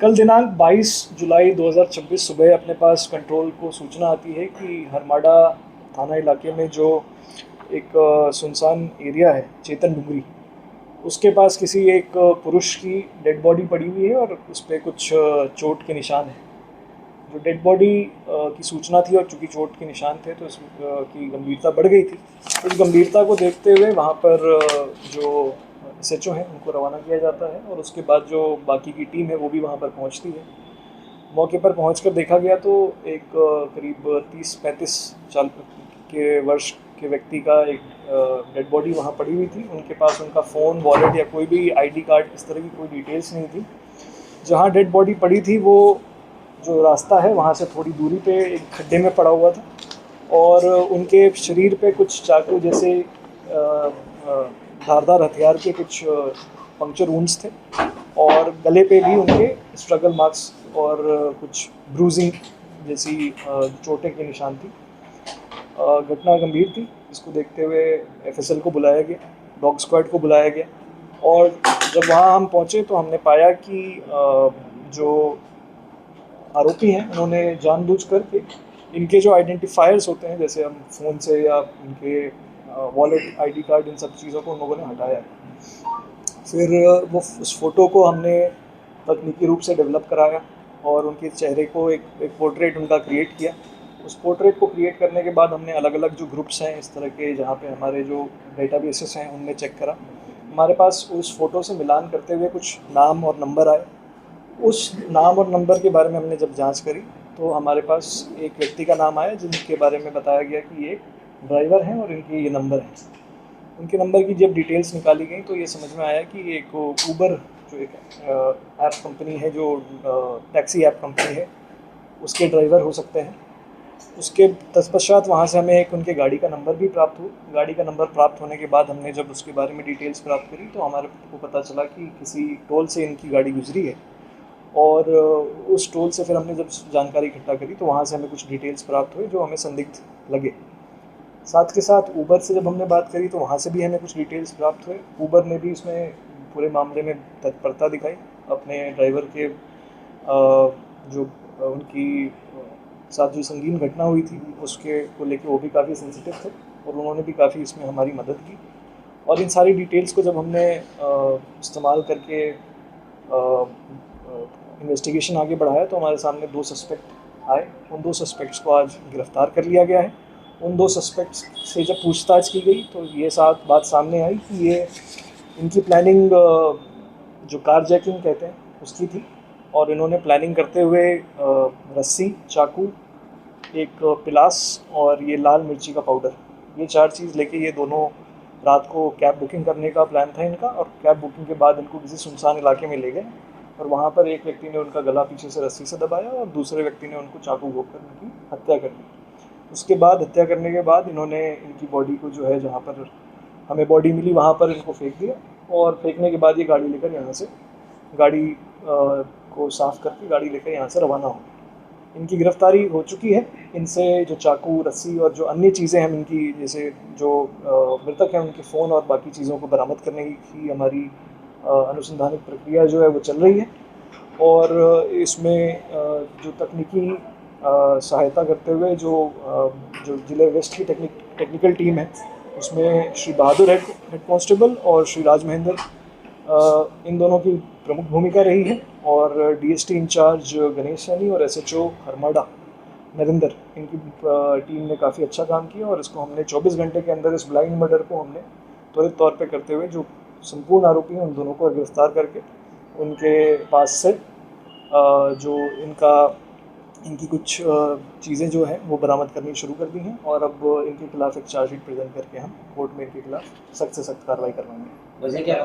कल दिनांक 22 जुलाई 2026 सुबह अपने पास कंट्रोल को सूचना आती है कि हरमाडा थाना इलाके में जो एक सुनसान एरिया है चेतन डुंगरी, उसके पास किसी एक पुरुष की डेड बॉडी पड़ी हुई है और उस पर कुछ चोट के निशान हैं। जो डेड बॉडी की सूचना थी और चूँकि चोट के निशान थे तो इसकी गंभीरता बढ़ गई थी। इस गंभीरता को देखते हुए वहाँ पर जो SHO हैं उनको रवाना किया जाता है और उसके बाद जो बाकी की टीम है वो भी वहाँ पर पहुँचती है। मौके पर पहुँचकर देखा गया तो एक करीब 30-35 साल के वर्ष के व्यक्ति का एक डेड बॉडी वहाँ पड़ी हुई थी। उनके पास उनका फ़ोन, वॉलेट या कोई भी ID कार्ड, इस तरह की कोई डिटेल्स नहीं थी। जहाँ डेड बॉडी पड़ी थी वो जो रास्ता है वहाँ से थोड़ी दूरी पे एक खड्डे में पड़ा हुआ था और उनके शरीर पे कुछ चाकू जैसे धारदार हथियार के कुछ पंक्चर वुंड्स थे और गले पे भी उनके स्ट्रगल मार्क्स और कुछ ब्रूजिंग जैसी चोटें के निशान थी। घटना गंभीर थी। इसको देखते हुए FSL को बुलाया गया, डॉग स्क्वाड को बुलाया गया और जब वहाँ हम पहुँचे तो हमने पाया कि जो आरोपी हैं उन्होंने जानबूझकर के इनके जो आइडेंटिफायर्स होते हैं, जैसे हम फ़ोन से या इनके वॉलेट, ID कार्ड, इन सब चीज़ों को उन लोगों ने हटाया। फिर वो उस फ़ोटो को हमने तकनीकी रूप से डेवलप कराया और उनके चेहरे को एक पोर्ट्रेट उनका क्रिएट किया। उस पोर्ट्रेट को क्रिएट करने के बाद हमने अलग अलग जो ग्रुप्स हैं इस तरह के, जहाँ पे हमारे जो डेटाबेसेस हैं उनमें चेक करा। हमारे पास उस फ़ोटो से मिलान करते हुए कुछ नाम और नंबर आए। उस नाम और नंबर के बारे में हमने जब जांच करी तो हमारे पास एक व्यक्ति का नाम आया जिनके बारे में बताया गया कि ये ड्राइवर हैं और इनके ये नंबर हैं। उनके नंबर की जब डिटेल्स निकाली गई तो ये समझ में आया कि एक ऊबर जो एक ऐप कंपनी है, जो टैक्सी ऐप कंपनी है, उसके ड्राइवर हो सकते हैं। उसके तत्पश्चात वहाँ से हमें एक उनके गाड़ी का नंबर भी प्राप्त हुआ। गाड़ी का नंबर प्राप्त होने के बाद हमने जब उसके बारे में डिटेल्स प्राप्त करी तो हमारे को पता चला कि किसी टोल से इनकी गाड़ी गुजरी है और उस टोल से फिर हमने जब जानकारी इकट्ठा करी तो वहाँ से हमें कुछ डिटेल्स प्राप्त हुए जो हमें संदिग्ध लगे। साथ के साथ ऊबर से जब हमने बात करी तो वहाँ से भी हमें कुछ डिटेल्स प्राप्त हुए। ऊबर ने भी इसमें पूरे मामले में तत्परता दिखाई। अपने ड्राइवर के जो उनकी साथ जो संगीन घटना हुई थी उसके को लेके वो भी काफ़ी सेंसिटिव थे और उन्होंने भी काफ़ी इसमें हमारी मदद की। और इन सारी डिटेल्स को जब हमने इस्तेमाल करके इन्वेस्टिगेशन आगे बढ़ाया तो हमारे सामने 2 सस्पेक्ट आए। उन 2 सस्पेक्ट्स को आज गिरफ़्तार कर लिया गया है। उन 2 सस्पेक्ट्स से जब पूछताछ की गई तो ये बात सामने आई कि ये इनकी प्लानिंग जो कार जैकिंग कहते हैं उसकी थी और इन्होंने प्लानिंग करते हुए रस्सी, चाकू, एक पिलास और ये लाल मिर्ची का पाउडर, ये 4 चीज़ लेके ये दोनों रात को कैब बुकिंग करने का प्लान था इनका और कैब बुकिंग के बाद इनको किसी सुनसान इलाके में ले गए और वहाँ पर एक व्यक्ति ने उनका गला पीछे से रस्सी से दबाया और दूसरे व्यक्ति ने उनको चाकू घोंपकर उनकी हत्या कर दी। उसके बाद हत्या करने के बाद इन्होंने इनकी बॉडी को जो है, जहाँ पर हमें बॉडी मिली वहाँ पर इनको फेंक दिया और फेंकने के बाद ये गाड़ी लेकर यहाँ से गाड़ी को साफ़ करके गाड़ी लेकर यहाँ से रवाना हो गई। इनकी गिरफ्तारी हो चुकी है। इनसे जो चाकू, रस्सी और जो अन्य चीज़ें हैं इनकी, जैसे जो मृतक हैं उनके फ़ोन और बाकी चीज़ों को बरामद करने की हमारी अनुसंधानिक प्रक्रिया जो है वो चल रही है और इसमें जो तकनीकी सहायता करते हुए जो जिले वेस्ट की टेक्निकल टीम है उसमें श्री बहादुर हेड कांस्टेबल और श्री राज महेंद्र, इन दोनों की प्रमुख भूमिका रही है और DST इंचार्ज गणेश सैनी और SHO हरमाडा नरेंद्र, इनकी टीम ने काफ़ी अच्छा काम किया और इसको हमने 24 घंटे के अंदर इस ब्लाइंड मर्डर को हमने त्वरित तौर पे करते हुए जो संपूर्ण आरोपी हैं उन दोनों को गिरफ्तार करके उनके पास से जो इनकी कुछ चीज़ें जो हैं वो बरामद करनी शुरू कर दी हैं और अब इनके खिलाफ़ एक चार्जशीट प्रेजेंट करके हम कोर्ट में इनके खिलाफ़ सख्त से सख्त कार्रवाई करवाएंगे। वैसे क्या